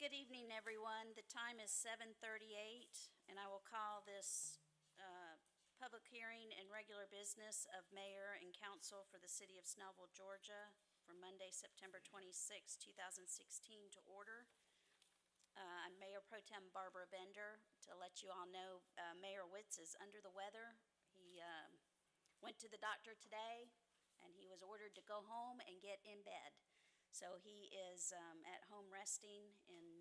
Good evening, everyone. The time is 7:38, and I will call this public hearing and regular business of mayor and council for the city of Snellville, Georgia, for Monday, September 26, 2016, to order. I'm Mayor Pro Tem Barbara Bender. To let you all know, Mayor Witz is under the weather. He went to the doctor today, and he was ordered to go home and get in bed. So he is at home resting, and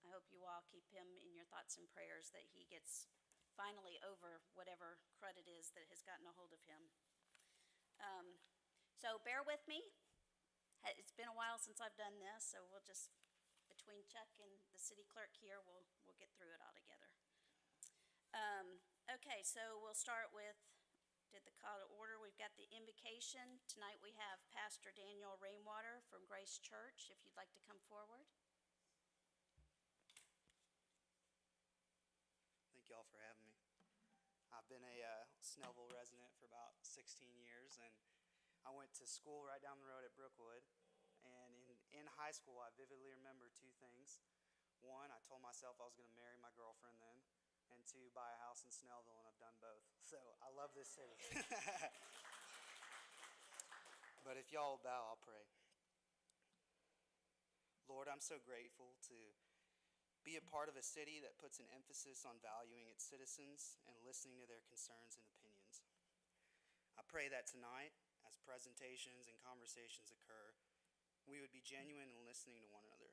I hope you all keep him in your thoughts and prayers that he gets finally over whatever crud it is that has gotten a hold of him. So bear with me. It's been a while since I've done this, so we'll just, between Chuck and the city clerk here, we'll get through it all together. Okay, so we'll start with the call to order. We've got the invocation. Tonight we have Pastor Daniel Rainwater from Grace Church, if you'd like to come forward. Thank you all for having me. I've been a Snellville resident for about 16 years, and I went to school right down the road at Brookwood. And in high school, I vividly remember two things. One, I told myself I was going to marry my girlfriend then. And two, buy a house in Snellville, and I've done both. So I love this city. But if y'all will bow, I'll pray. Lord, I'm so grateful to be a part of a city that puts an emphasis on valuing its citizens and listening to their concerns and opinions. I pray that tonight, as presentations and conversations occur, we would be genuine in listening to one another.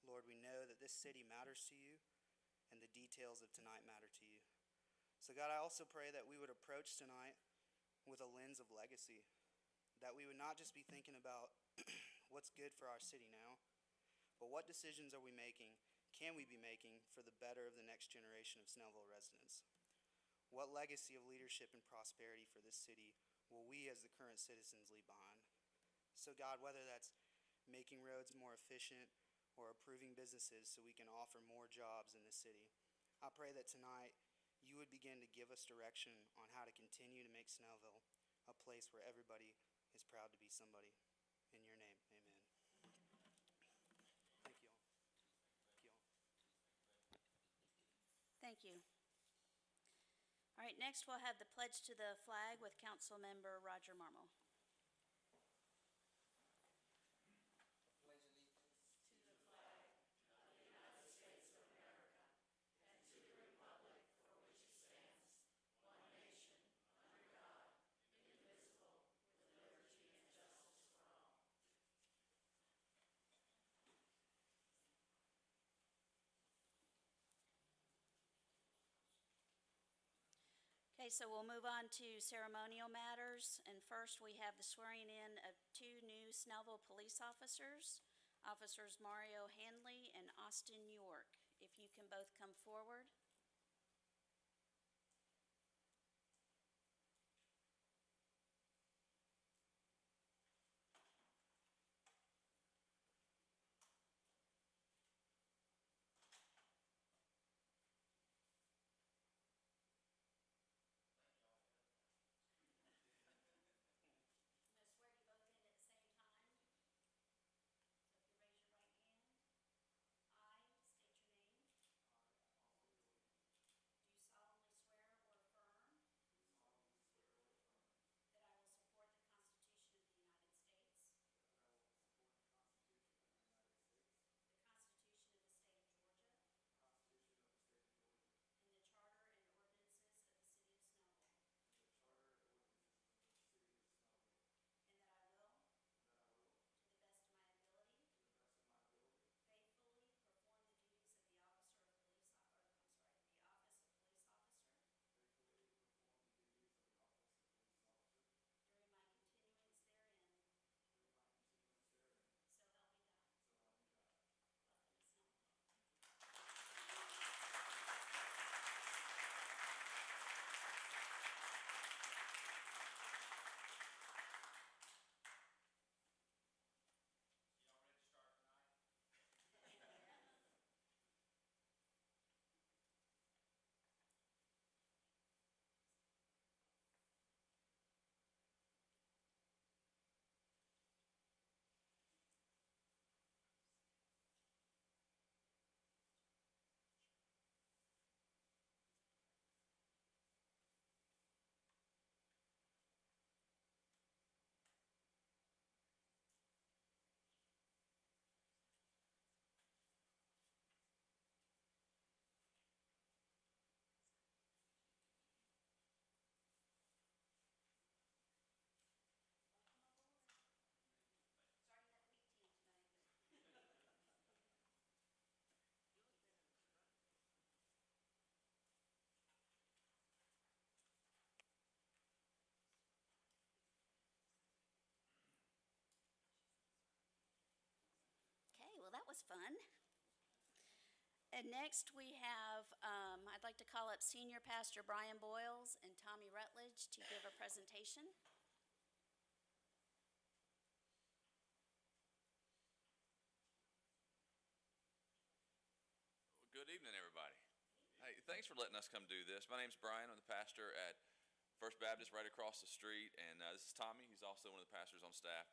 Lord, we know that this city matters to you, and the details of tonight matter to you. So God, I also pray that we would approach tonight with a lens of legacy, that we would not just be thinking about what's good for our city now, but what decisions are we making, can we be making for the better of the next generation of Snellville residents? What legacy of leadership and prosperity for this city will we as the current citizens leave behind? So God, whether that's making roads more efficient, or approving businesses so we can offer more jobs in the city, I pray that tonight you would begin to give us direction on how to continue to make Snellville a place where everybody is proud to be somebody. In your name, amen. Thank you all. Thank you all. Thank you. All right, next we'll have the pledge to the flag with Council Member Roger Marmel. Okay, so we'll move on to ceremonial matters, and first we have the swearing in of two new Snellville police officers, Officers Mario Handley and Austin York. If you can both come forward. was fun. And next we have, I'd like to call up Senior Pastor Brian Boyles and Tommy Rutledge to give a presentation. Good evening, everybody. Hey, thanks for letting us come do this. My name's Brian. I'm the pastor at First Baptist right across the street, and this is Tommy. He's also one of the pastors on staff.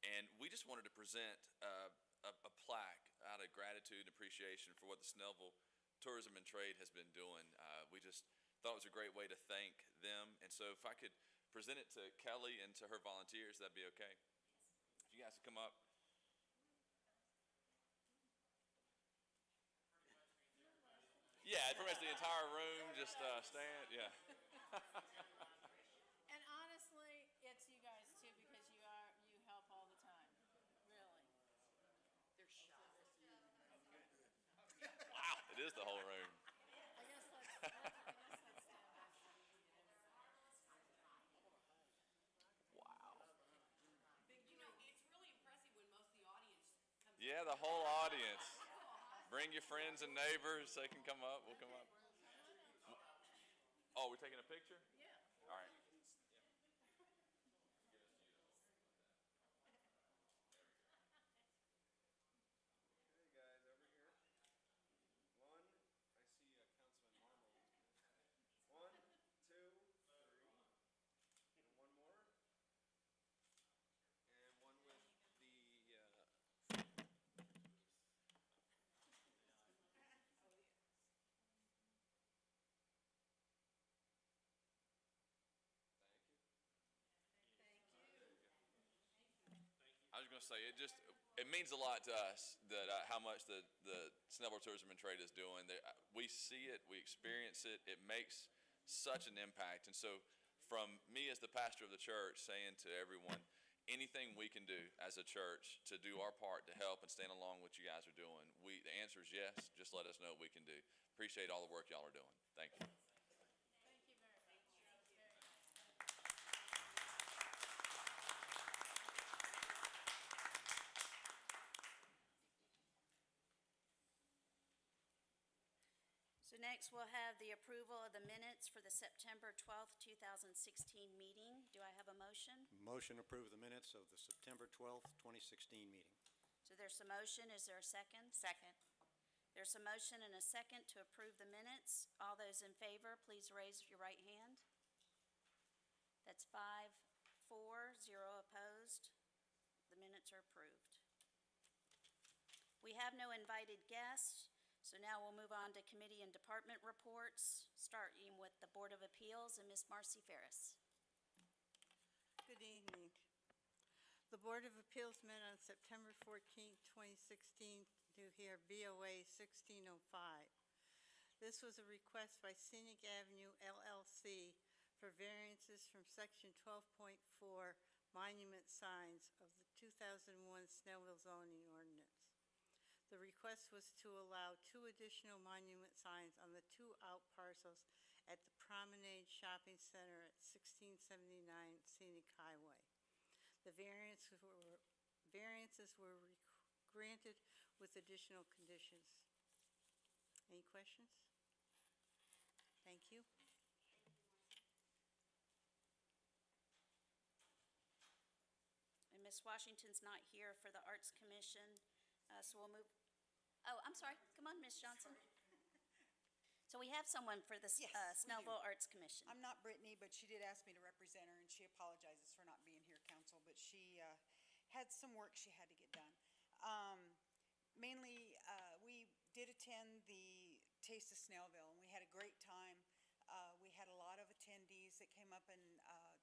And we just wanted to present a plaque out of gratitude and appreciation for what the Snellville Tourism and Trade has been doing. We just thought it was a great way to thank them. And so if I could present it to Kelly and to her volunteers, that'd be okay. If you guys could come up. Yeah, pretty much the entire room, just stand, yeah. And honestly, it's you guys too, because you help all the time, really. They're shy. Wow, it is the whole room. I guess let's stand up. Wow. You know, it's really impressive when most of the audience comes. Yeah, the whole audience. Bring your friends and neighbors. They can come up. We'll come up. Oh, we're taking a picture? Yeah. All right. Okay, guys, over here. One, I see Councilman Marmol. One, two, three. And one more. And one with the, I was going to say, it means a lot to us that how much the Snellville Tourism and Trade is doing. We see it, we experience it, it makes such an impact. And so from me as the pastor of the church saying to everyone, anything we can do as a church to do our part to help and stand along what you guys are doing, the answer is yes. Just let us know what we can do. Appreciate all the work y'all are doing. Thank you. Thank you very much. Very nice. So next, we'll have the approval of the minutes for the September 12th, 2016 meeting. Do I have a motion? Motion to approve the minutes of the September 12th, 2016 meeting. So there's a motion. Is there a second? Second. There's a motion and a second to approve the minutes. All those in favor, please raise your right hand. That's 5-4, 0 opposed. The minutes are approved. We have no invited guests, so now we'll move on to committee and department reports, starting with the Board of Appeals and Ms. Marcy Ferris. Good evening. The Board of Appeals met on September 14, 2016 to hear BOA 1605. This was a request by Scenic Avenue LLC for variances from Section 12.4 monument signs of the 2001 Snellville zoning ordinance. The request was to allow 2 additional monument signs on the 2 out parcels at the Promenade Shopping Center at 1679 Scenic Highway. The variances were granted with additional conditions. Any questions? Thank you. And Ms. Washington's not here for the Arts Commission, so we'll move. Oh, I'm sorry. Come on, Ms. Johnson. So we have someone for the Yes, we do. Snellville Arts Commission. I'm not Brittany, but she did ask me to represent her, and she apologizes for not being here, council, but she had some work she had to get done. Mainly, we did attend the Taste of Snellville, and we had a great time. We had a lot of attendees that came up and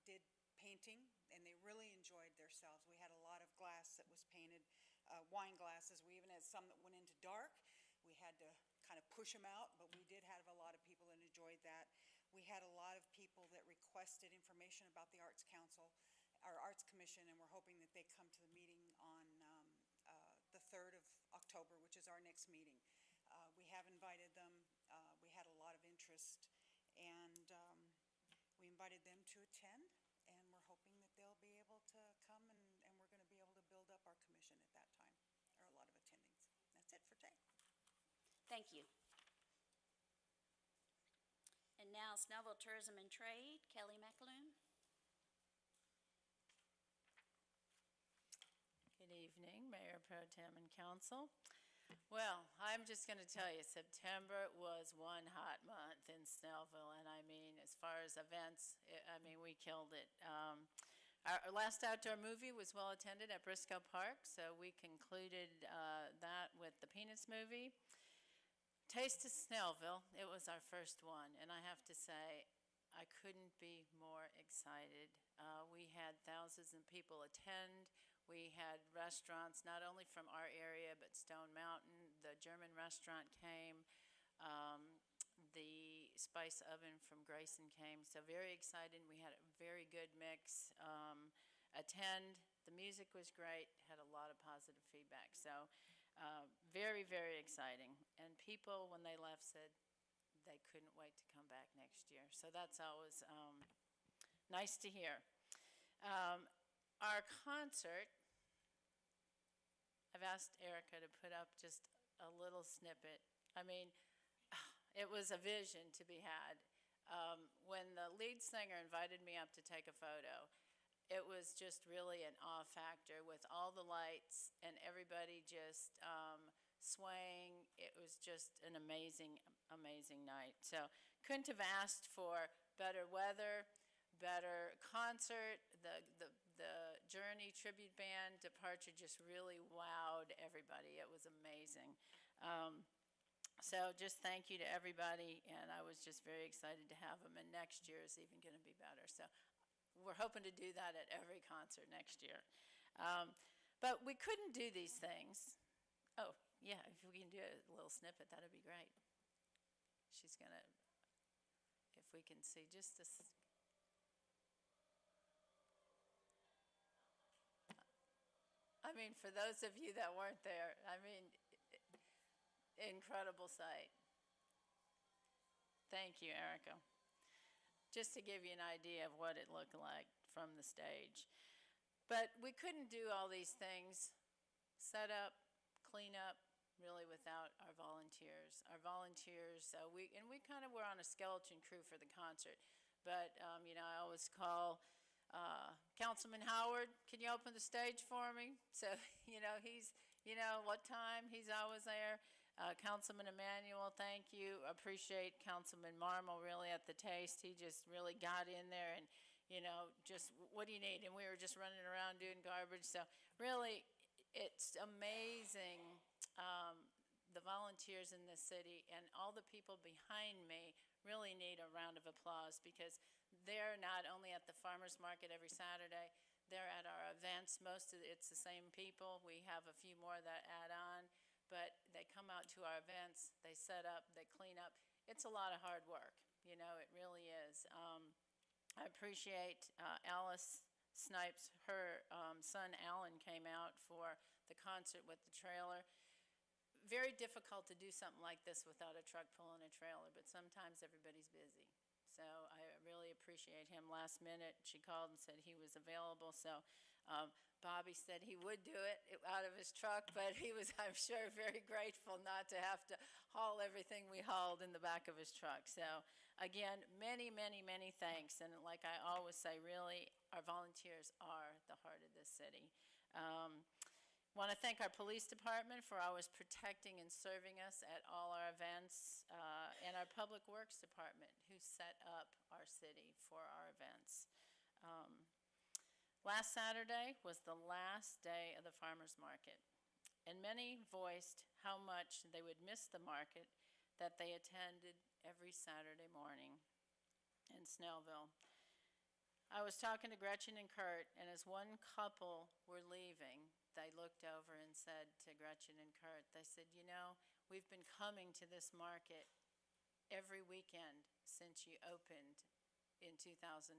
did painting, and they really enjoyed themselves. We had a lot of glass that was painted, wine glasses. We even had some that went into dark. We had to kind of push them out, but we did have a lot of people that enjoyed that. We had a lot of people that requested information about the Arts Council, our Arts Commission, and we're hoping that they come to the meeting on the 3rd of October, which is our next meeting. We have invited them. We had a lot of interest, and we invited them to attend, and we're hoping that they'll be able to come, and we're going to be able to build up our commission at that time, or a lot of attendings. That's it for today. Thank you. And now Snellville Tourism and Trade, Kelly McAloon. Good evening, Mayor Pro Tem and Council. Well, I'm just going to tell you, September was one hot month in Snellville, and I mean, as far as events, we killed it. Our last outdoor movie was well attended at Briscoe Park, so we concluded that with the Peanuts movie. Taste of Snellville, it was our first one, and I have to say, I couldn't be more excited. We had thousands of people attend. We had restaurants, not only from our area, but Stone Mountain. The German restaurant came. The Spice Oven from Grayson came. So very excited. We had a very good mix. Attend. The music was great. Had a lot of positive feedback. So very, very exciting. And people, when they left, said they couldn't wait to come back next year. So that's always nice to hear. Our concert, I've asked Erica to put up just a little snippet. I mean, it was a vision to be had. When the lead singer invited me up to take a photo, it was just really an awe factor with all the lights and everybody just swaying. It was just an amazing, amazing night. So couldn't have asked for better weather, better concert. The Journey tribute band departure just really wowed everybody. It was amazing. So just thank you to everybody, and I was just very excited to have them, and next year is even going to be better. So we're hoping to do that at every concert next year. But we couldn't do these things. Oh, yeah, if we can do a little snippet, that would be great. She's going to, if we can see just this. I mean, for those of you that weren't there, I mean, incredible sight. Thank you, Erica. Just to give you an idea of what it looked like from the stage. But we couldn't do all these things, set up, clean up, really without our volunteers. Our volunteers, we kind of were on a skeleton crew for the concert. But, I always call Councilman Howard, can you open the stage for me? So, he's, what time? He's always there. Councilman Emmanuel, thank you. Appreciate Councilman Marmel really at the taste. He just really got in there and, just what do you need? And we were just running around doing garbage. So really, it's amazing, the volunteers in this city and all the people behind me really need a round of applause because they're not only at the farmers market every Saturday, they're at our events. Most of it's the same people. We have a few more that add on. But they come out to our events, they set up, they clean up. It's a lot of hard work, it really is. I appreciate Alice Snipes, her son Alan came out for the concert with the trailer. Very difficult to do something like this without a truck pulling a trailer, but sometimes everybody's busy. So I really appreciate him. Last minute, she called and said he was available, so Bobby said he would do it out of his truck, but he was, I'm sure, very grateful not to have to haul everything we hauled in the back of his truck. So, again, many, many, many thanks. And like I always say, really, our volunteers are the heart of this city. Want to thank our police department for always protecting and serving us at all our events, and our public works department who set up our city for our events. Last Saturday was the last day of the farmers market, and many voiced how much they would miss the market that they attended every Saturday morning in Snellville. I was talking to Gretchen and Kurt, and as one couple were leaving, they looked over and said to Gretchen and Kurt, they said, we've been coming to this market every weekend since you opened in 2010.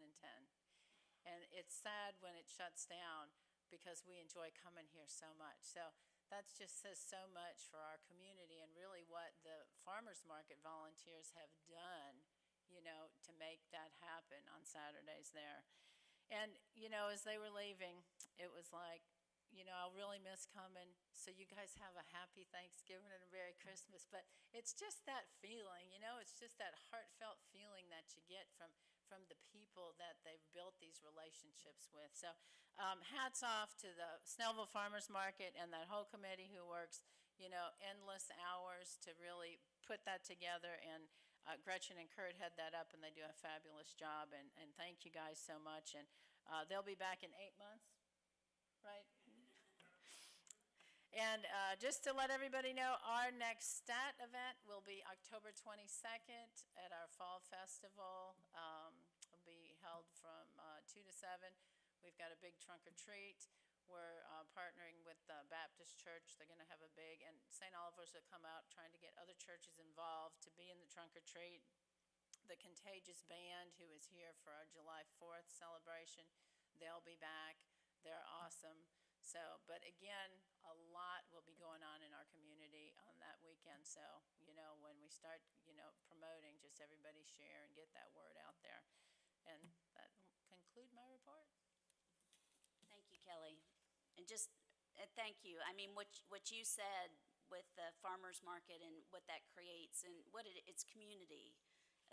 And it's sad when it shuts down because we enjoy coming here so much. So that just says so much for our community and really what the farmers market volunteers have done, to make that happen on Saturdays there. And, as they were leaving, it was like, I'll really miss coming. So you guys have a happy Thanksgiving and a Merry Christmas. But it's just that feeling, it's just that heartfelt feeling that you get from the people that they've built these relationships with. So hats off to the Snellville Farmers Market and that whole committee who works, endless hours to really put that together. And Gretchen and Kurt head that up, and they do a fabulous job. And thank you guys so much. And they'll be back in 8 months, right? And just to let everybody know, our next STAT event will be October 22nd at our Fall Festival. It'll be held from 2 to 7. We've got a big trunk or treat. We're partnering with the Baptist Church. They're going to have a big, and St. Oliver's will come out trying to get other churches involved to be in the trunk or treat. The Contagious Band, who is here for our July 4th celebration, they'll be back. They're awesome. So, but again, a lot will be going on in our community on that weekend. So, when we start, promoting, just everybody share and get that word out there. And that will conclude my report. Thank you, Kelly. And just, thank you. I mean, what you said with the farmer's market and what that creates and it's community.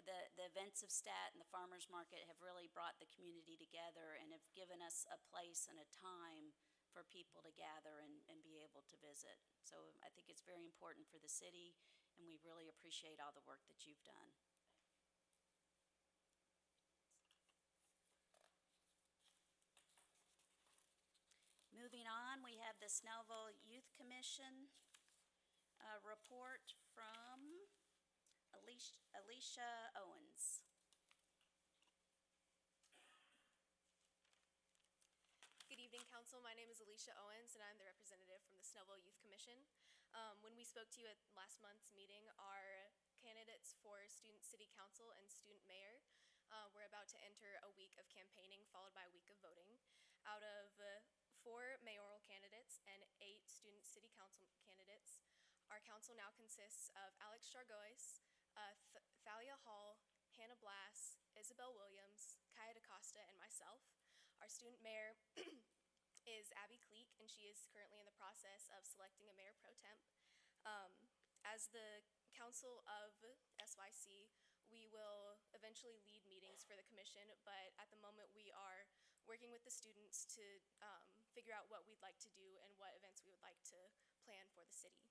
The events of STAT and the farmer's market have really brought the community together and have given us a place and a time for people to gather and be able to visit. So I think it's very important for the city, and we really appreciate all the work that you've done. Moving on, we have the Snellville Youth Commission report from Alicia Owens. Good evening, Council. My name is Alicia Owens, and I'm the representative from the Snellville Youth Commission. When we spoke to you at last month's meeting, our candidates for Student City Council and Student Mayor, we're about to enter a week of campaigning followed by a week of voting. Out of 4 mayoral candidates and 8 Student City Council candidates, our council now consists of Alex Chargois, Thalia Hall, Hannah Blass, Isabel Williams, Kaya DaCosta, and myself. Our student mayor is Abby Cleek, and she is currently in the process of selecting a mayor pro temp. As the council of SYC, we will eventually lead meetings for the commission, but at the moment we are working with the students to figure out what we'd like to do and what events we would like to plan for the city.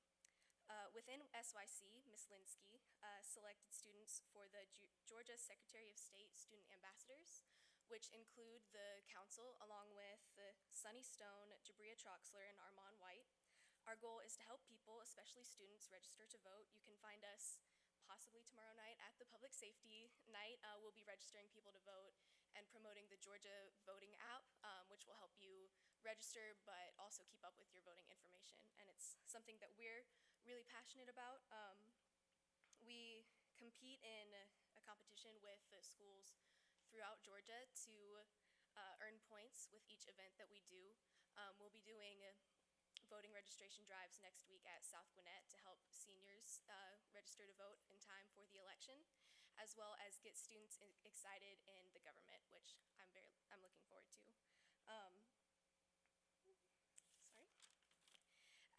Within SYC, Ms. Linsky selected students for the Georgia Secretary of State Student Ambassadors, which include the council along with Sunny Stone, Jabria Troxler, and Armand White. Our goal is to help people, especially students, register to vote. You can find us possibly tomorrow night at the Public Safety Night. We'll be registering people to vote and promoting the Georgia voting app, which will help you register but also keep up with your voting information. And it's something that we're really passionate about. We compete in a competition with the schools throughout Georgia to earn points with each event that we do. We'll be doing voting registration drives next week at South Gwinnett to help seniors register to vote in time for the election, as well as get students excited in the government, which I'm looking forward to.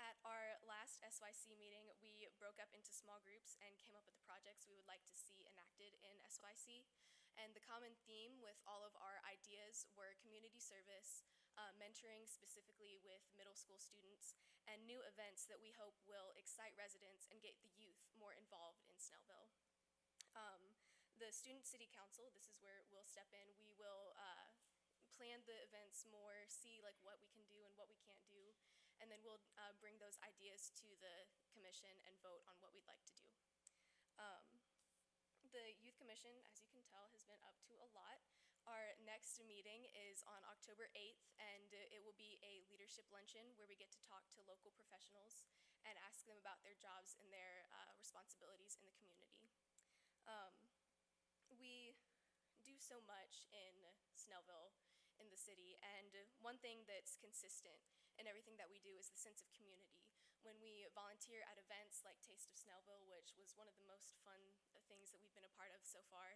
At our last SYC meeting, we broke up into small groups and came up with the projects we would like to see enacted in SYC. And the common theme with all of our ideas were community service, mentoring specifically with middle school students, and new events that we hope will excite residents and get the youth more involved in Snellville. The Student City Council, this is where we'll step in. We will plan the events more, see like what we can do and what we can't do, and then we'll bring those ideas to the commission and vote on what we'd like to do. The Youth Commission, as you can tell, has been up to a lot. Our next meeting is on October 8th, and it will be a leadership luncheon where we get to talk to local professionals and ask them about their jobs and their responsibilities in the community. We do so much in Snellville, in the city, and one thing that's consistent in everything that we do is the sense of community. When we volunteer at events like Taste of Snellville, which was one of the most fun things that we've been a part of so far,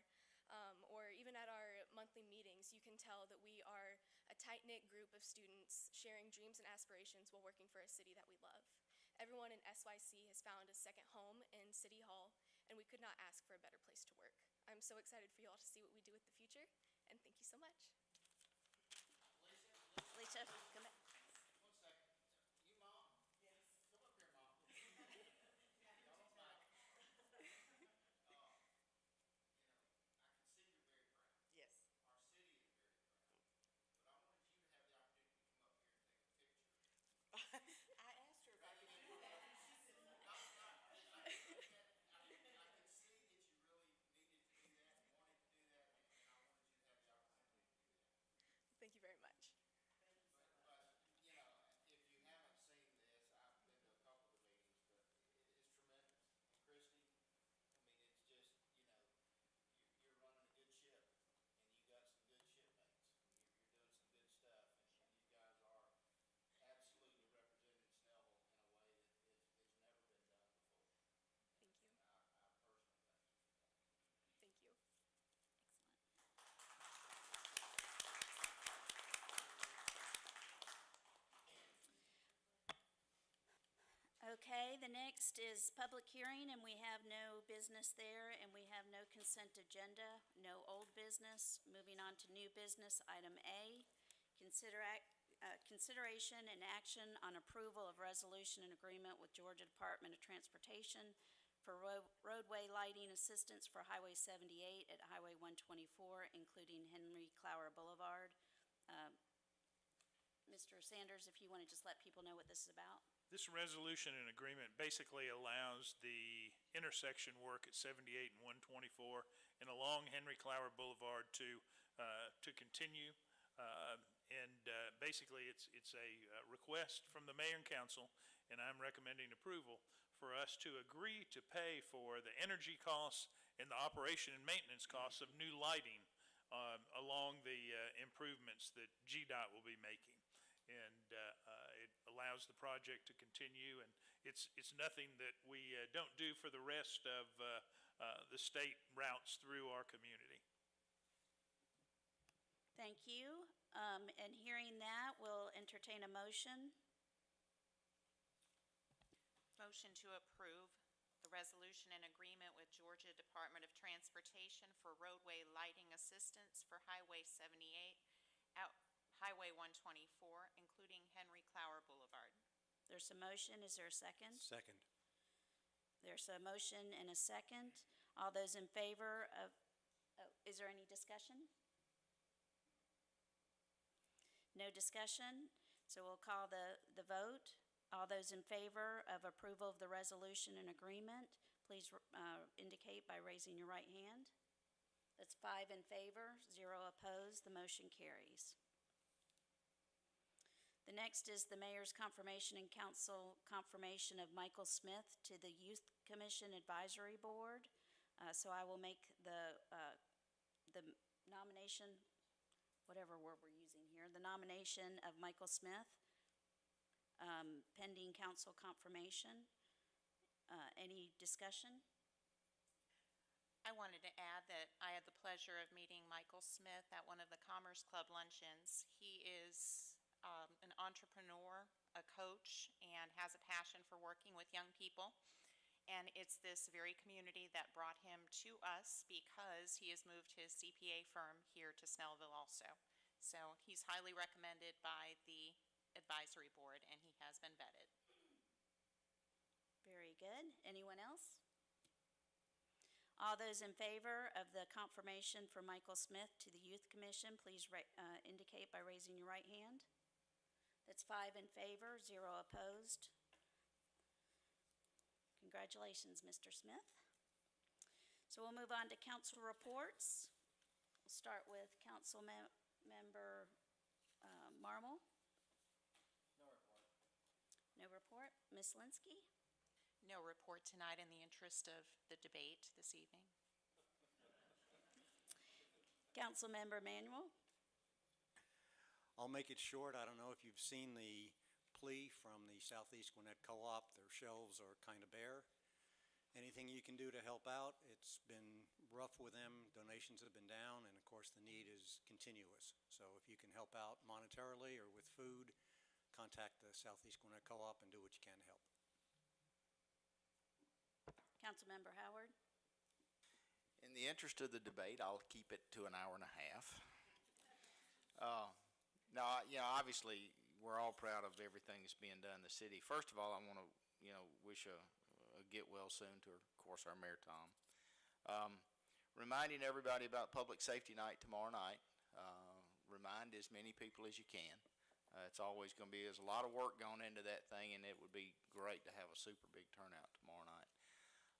or even at our monthly meetings, you can tell that we are a tight-knit group of students sharing dreams and aspirations while working for a city that we love. Everyone in SYC has found a second home in City Hall, and we could not ask for a better place to work. I'm so excited for you all to see what we do with the future, and thank you so much. Alicia, come back. Thank you very much. Thank you. Thank you. Okay, the next is public hearing, and we have no business there, and we have no consent agenda, no old business. Moving on to new business, item A, consideration and action on approval of resolution and agreement with Georgia Department of Transportation for roadway lighting assistance for Highway 78 at Highway 124, including Henry Clower Boulevard. Mr. Sanders, if you want to just let people know what this is about. This resolution and agreement basically allows the intersection work at 78 and 124 and along Henry Clower Boulevard to continue. Basically, it's a request from the mayor and council, and I'm recommending approval for us to agree to pay for the energy costs and the operation and maintenance costs of new lighting along the improvements that GDOT will be making. And it allows the project to continue, and it's nothing that we don't do for the rest of the state routes through our community. Thank you. And hearing that, we'll entertain a motion. Motion to approve the resolution and agreement with Georgia Department of Transportation for roadway lighting assistance for Highway 78 out Highway 124, including Henry Clower Boulevard. There's a motion. Is there a second? Second. There's a motion and a second. All those in favor of, is there any discussion? No discussion, so we'll call the vote. All those in favor of approval of the resolution and agreement, please indicate by raising your right hand. That's 5 in favor, 0 opposed. The motion carries. The next is the mayor's confirmation and council confirmation of Michael Smith to the Youth Commission Advisory Board. So I will make the nomination, whatever word we're using here, the nomination of Michael Smith, pending council confirmation. Any discussion? I wanted to add that I had the pleasure of meeting Michael Smith at one of the Commerce Club luncheons. He is an entrepreneur, a coach, and has a passion for working with young people. And it's this very community that brought him to us because he has moved his CPA firm here to Snellville also. So he's highly recommended by the advisory board, and he has been vetted. Very good. Anyone else? All those in favor of the confirmation for Michael Smith to the Youth Commission, please indicate by raising your right hand. That's 5 in favor, 0 opposed. Congratulations, Mr. Smith. So we'll move on to council reports. We'll start with Council Member Marmol. No report. No report. Ms. Linsky? No report tonight in the interest of the debate this evening. Council Member Manuel? I'll make it short. I don't know if you've seen the plea from the Southeast Gwinnett Co-op. Their shelves are kind of bare. anything you can do to help out. It's been rough with them. Donations have been down, and of course, the need is continuous. So if you can help out monetarily or with food, contact the Southeast Gwinnett Co-op and do what you can to help. Councilmember Howard? In the interest of the debate, I'll keep it to an hour and a half. Now, obviously, we're all proud of everything that's being done in the city. First of all, I want to, wish a get well soon to, of course, our Mayor Tom. Reminding everybody about Public Safety Night tomorrow night. Remind as many people as you can. It's always going to be, there's a lot of work going into that thing, and it would be great to have a super big turnout tomorrow night.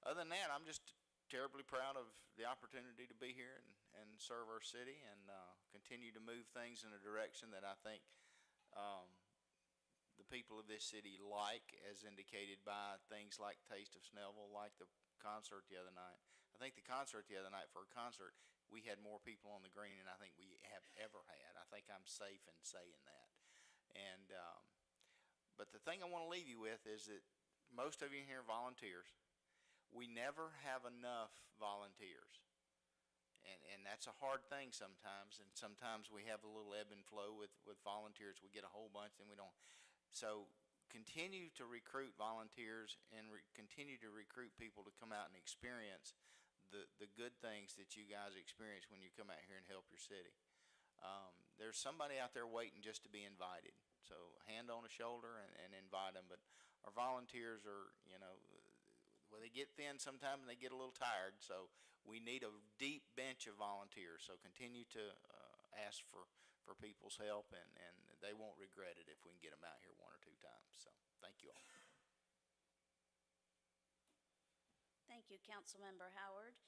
Other than that, I'm just terribly proud of the opportunity to be here and serve our city and continue to move things in a direction that I think the people of this city like, as indicated by things like Taste of Snellville, like the concert the other night. I think the concert the other night, for a concert, we had more people on the green than I think we have ever had. I think I'm safe in saying that. And but the thing I want to leave you with is that most of you here are volunteers. We never have enough volunteers. And that's a hard thing sometimes, and sometimes we have a little ebb and flow with volunteers. We get a whole bunch, and we don't. So continue to recruit volunteers and continue to recruit people to come out and experience the good things that you guys experience when you come out here and help your city. There's somebody out there waiting just to be invited. So hand on a shoulder and invite them. But our volunteers are, well, they get thin sometimes and they get a little tired. So we need a deep bench of volunteers. So continue to ask for people's help, and they won't regret it if we can get them out here one or two times. So thank you all. Thank you, Councilmember Howard.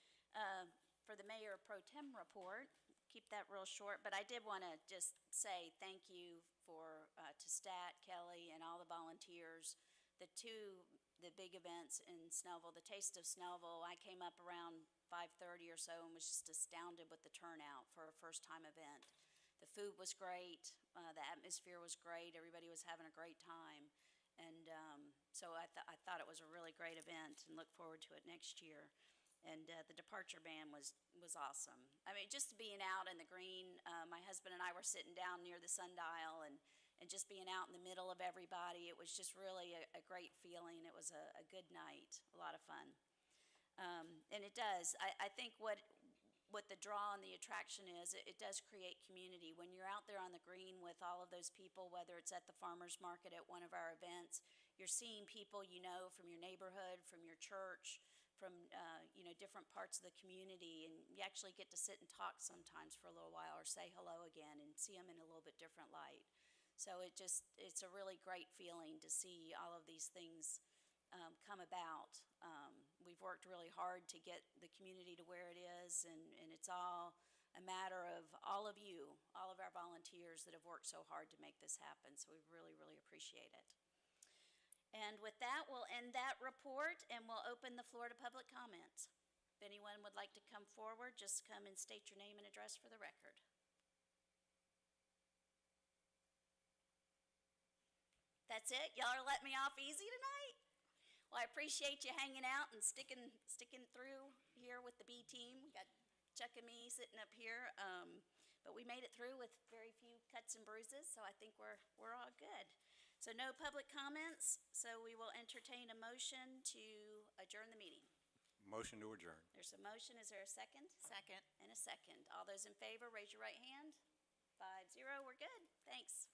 For the Mayor Pro Tem report, keep that real short, but I did want to just say thank you to Stat, Kelly, and all the volunteers. The big events in Snellville, the Taste of Snellville, I came up around 5:30 or so and was just astounded with the turnout for a first-time event. The food was great, the atmosphere was great, everybody was having a great time. And so I thought it was a really great event and look forward to it next year. And the departure band was awesome. I mean, just being out in the green, my husband and I were sitting down near the sundial and just being out in the middle of everybody, it was just really a great feeling. It was a good night, a lot of fun. And it does, I think what the draw and the attraction is, it does create community. When you're out there on the green with all of those people, whether it's at the farmer's market at one of our events, you're seeing people you know from your neighborhood, from your church, from different parts of the community, and you actually get to sit and talk sometimes for a little while or say hello again and see them in a little bit different light. So it's a really great feeling to see all of these things come about. We've worked really hard to get the community to where it is, and it's all a matter of all of you, all of our volunteers that have worked so hard to make this happen. So we really, really appreciate it. And with that, we'll end that report, and we'll open the floor to public comments. If anyone would like to come forward, just come and state your name and address for the record. That's it? Y'all are letting me off easy tonight? Well, I appreciate you hanging out and sticking through here with the B team. We got Chuck and me sitting up here, but we made it through with very few cuts and bruises, so I think we're all good. So no public comments, so we will entertain a motion to adjourn the meeting. Motion to adjourn. There's a motion. Is there a second? Second. And a second. All those in favor, raise your right hand. 5-0. We're good. Thanks.